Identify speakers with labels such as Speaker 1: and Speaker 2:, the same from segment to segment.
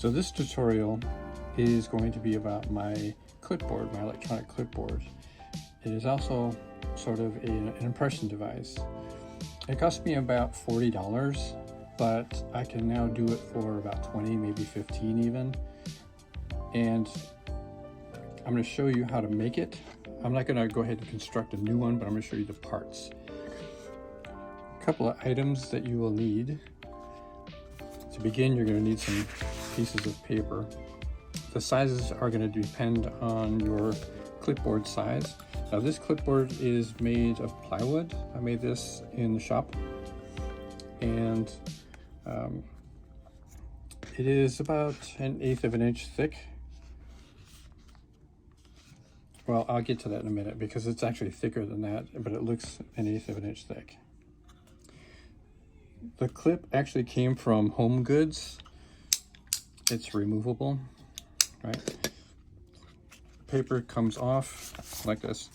Speaker 1: So this tutorial is going to be about my clipboard, my electronic clipboard. It is also sort of an impression device. It cost me about $40, but I can now do it for about 20, maybe 15 even. And I'm going to show you how to make it. I'm not going to go ahead and construct a new one, but I'm going to show you the parts. A couple of items that you will need. To begin, you're going to need some pieces of paper. The sizes are going to depend on your clipboard size. Now this clipboard is made of plywood. I made this in the shop, and it is about 1/8 of an inch thick. Well, I'll get to that in a minute because it's actually thicker than that, but it looks 1/8 of an inch thick. The clip actually came from Home Goods. It's removable, right? Paper comes off like this.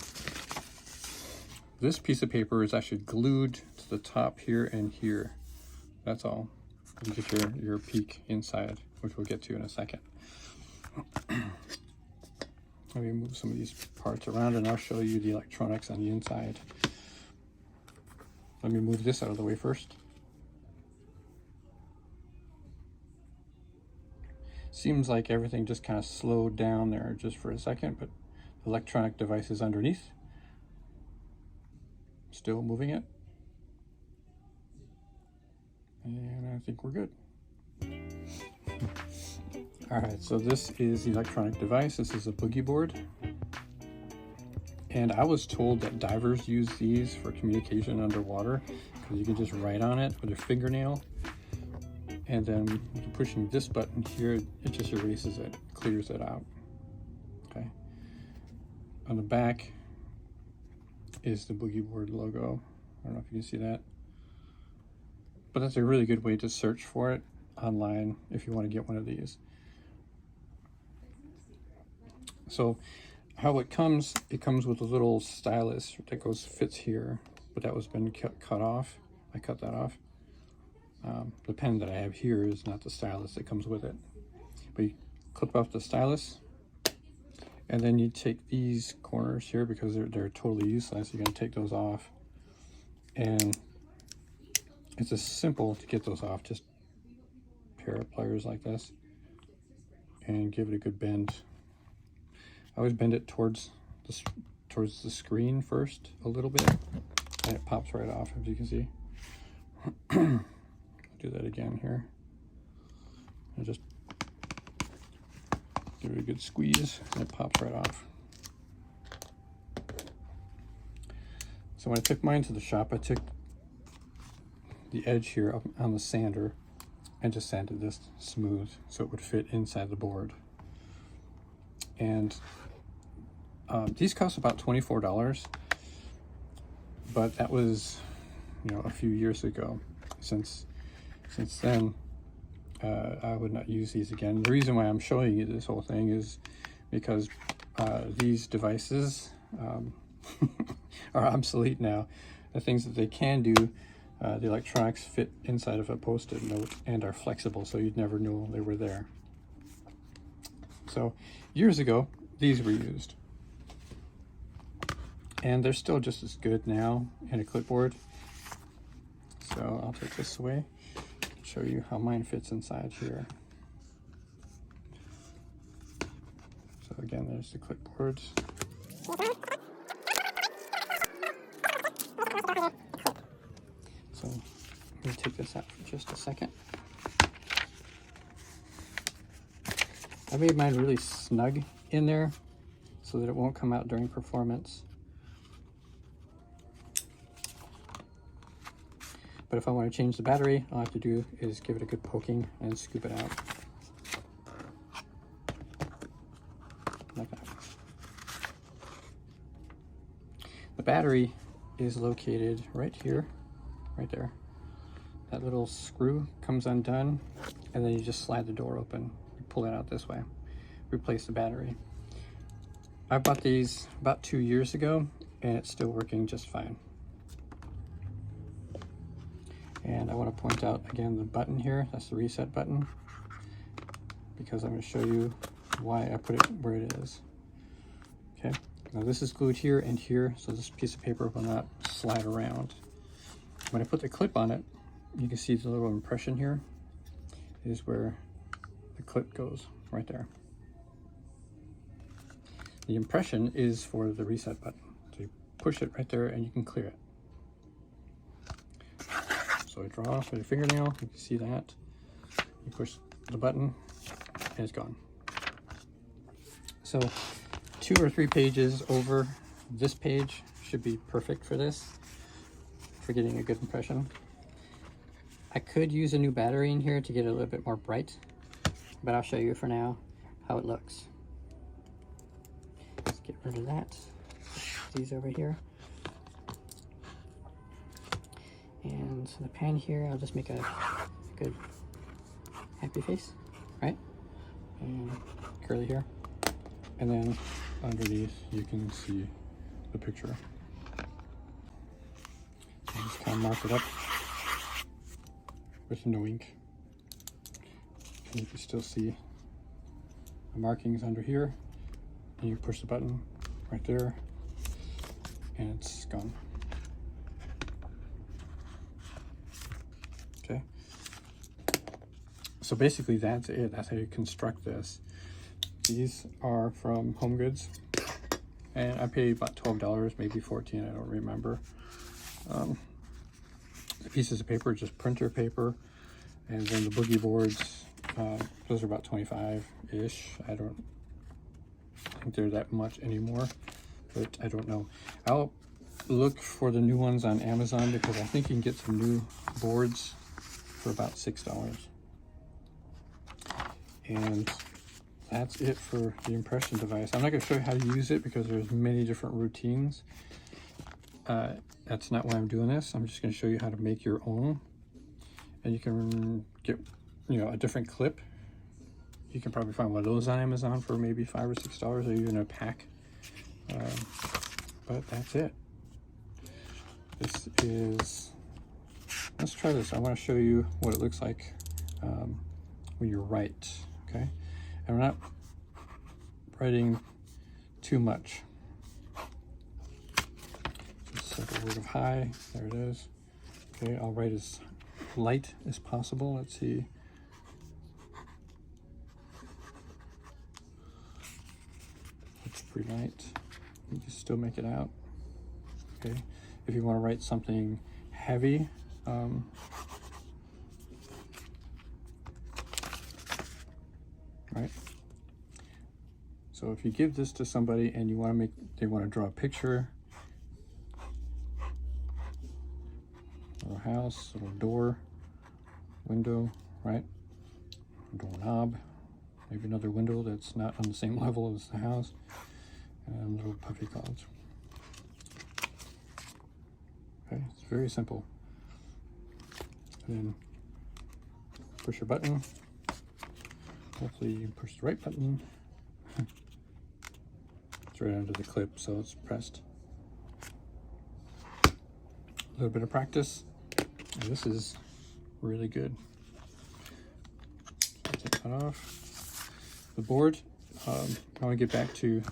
Speaker 1: This piece of paper is actually glued to the top here and here. That's all. You get your peek inside, which we'll get to in a second. Let me move some of these parts around and I'll show you the electronics on the inside. Let me move this out of the way first. Seems like everything just kind of slowed down there just for a second, but the electronic device is underneath. Still moving it. And I think we're good. All right, so this is the electronic device. This is a boogie board. And I was told that divers use these for communication underwater because you can just write on it with a fingernail. And then pushing this button here, it just erases it, clears it out. Okay. On the back is the boogie board logo. I don't know if you can see that. But that's a really good way to search for it online if you want to get one of these. So how it comes with a little stylus that fits here, but that was been cut off. I cut that off. The pen that I have here is not the stylus that comes with it. But you clip off the stylus, and then you take these corners here because they're totally useless. You're going to take those off, and it's as simple to get those off. Just a pair of pliers like this, and give it a good bend. I always bend it towards the screen first a little bit, and it pops right off, as you can see. Do that again here. And just give it a good squeeze and it pops right off. So when I took mine to the shop, I took the edge here up on the sander and just sanded this smooth so it would fit inside the board. And these cost about $24, but that was, a few years ago. Since then, I would not use these again. The reason why I'm showing you this whole thing is because these devices are obsolete now. The things that they can do, the electronics fit inside of a Post-it note and are flexible, so you'd never know they were there. So years ago, these were used. And they're still just as good now in a clipboard. So I'll take this away and show you how mine fits inside here. So again, there's the clipboards. So let me take this out for just a second. I made mine really snug in there so that it won't come out during performance. But if I want to change the battery, all I have to do is give it a good poking and scoop it out. Like that. The battery is located right here, right there. That little screw comes undone, and then you just slide the door open. You pull it out this way. Replace the battery. I bought these about 2 years ago, and it's still working just fine. And I want to point out again the button here, that's the reset button. because I'm going to show you why I put it where it is. Okay, now this is glued here and here, so this piece of paper will not slide around. When I put the clip on it, you can see the little impression here is where the clip goes, right there. The impression is for the reset button. So you push it right there and you can clear it. So I draw off with your fingernail, you can see that. You push the button and it's gone. So 2 or 3 pages over this page should be perfect for this, for getting a good impression. I could use a new battery in here to get it a little bit more bright, but I'll show you for now how it looks. Let's get rid of that. These over here. And the pen here, I'll just make a good happy face, right? And curly hair. And then underneath you can see the picture. I'll just kind of mark it up with no ink. And you can still see the markings under here. And you push the button right there and it's gone. Okay. So basically that's it. That's how you construct this. These are from Home Goods, and I paid about $12, maybe $14, I don't remember. The pieces of paper, just printer paper, and then the boogie boards, those are about 25-ish. I don't think they're that much anymore, but I don't know. I'll look for the new ones on Amazon because I think you can get some new boards for about $6. And that's it for the impression device. I'm not going to show you how to use it because there's many different routines. That's not why I'm doing this. I'm just going to show you how to make your own. And you can get, a different clip. You can probably find one of those on Amazon for maybe $5 or $6 or even a pack. But that's it. This is, let's try this. I want to show you what it looks like when you write, okay? And we're not writing too much. Just like a word of hi, there it is. Okay, I'll write as light as possible. Let's see. It's pretty light. You can still make it out. Okay, if you want to write something heavy, right? So if you give this to somebody and you want to they want to draw a picture, or a house, or a door, window, right? Doorknob, maybe another window that's not on the same level as the house, and little puffy clouds. Okay, it's very simple. And then push your button. Hopefully you push the right button. It's right under the clip, so it's pressed. A little bit of practice, and this is really good. Take that off. The board, I want to get back to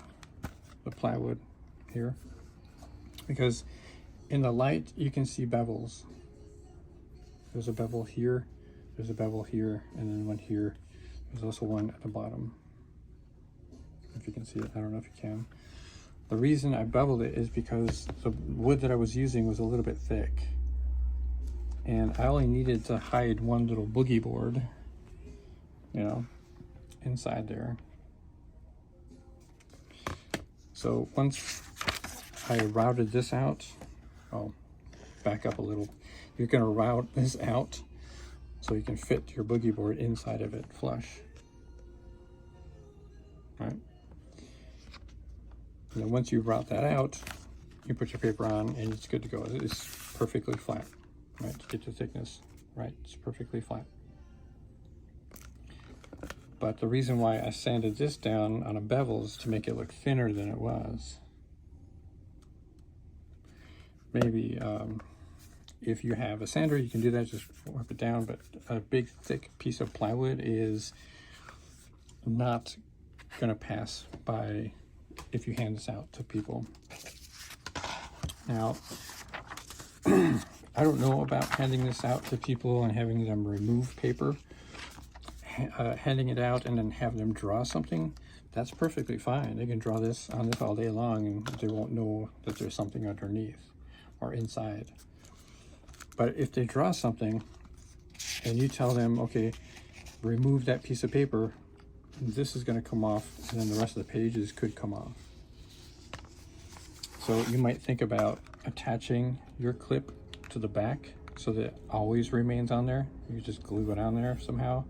Speaker 1: the plywood here, because in the light you can see bevels. There's a bevel here, there's a bevel here, and then one here. There's also one at the bottom. If you can see it, I don't know if you can. The reason I beveled it is because the wood that I was using was a little bit thick. And I only needed to hide one little boogie board, inside there. So once I routed this out, I'll back up a little. You're going to route this out so you can fit your boogie board inside of it flush. Right? And then once you route that out, you put your paper on and it's good to go. It's perfectly flat, right? To get the thickness, right? It's perfectly flat. But the reason why I sanded this down on a bevel is to make it look thinner than it was. Maybe if you have a sander, you can do that, just wipe it down. But a big, thick piece of plywood is not going to pass by if you hand this out to people. Now, I don't know about handing this out to people and having them remove paper. Handing it out and then have them draw something, that's perfectly fine. They can draw this on this all day long and they won't know that there's something underneath or inside. But if they draw something and you tell them, okay, remove that piece of paper, this is going to come off, and then the rest of the pages could come off. So you might think about attaching your clip to the back so that it always remains on there. You just glue it on there somehow.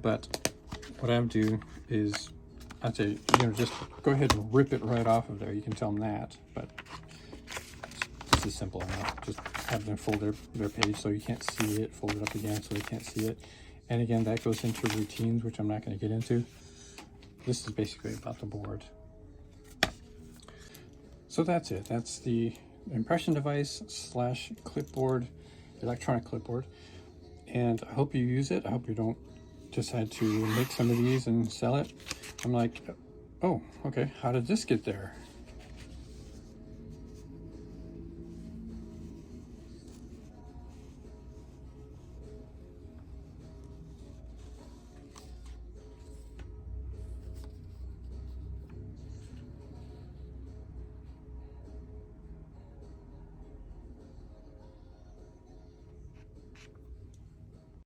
Speaker 1: But what I would do is, I'd say, just go ahead and rip it right off of there. You can tell them that, but this is simple enough. Just have them fold their page so you can't see it, fold it up again so they can't see it. And again, that goes into routines, which I'm not going to get into. This is basically about the board. So that's it. That's the impression device / clipboard, electronic clipboard. And I hope you use it. I hope you don't decide to make some of these and sell it. I'm like, oh, okay, how did this get there?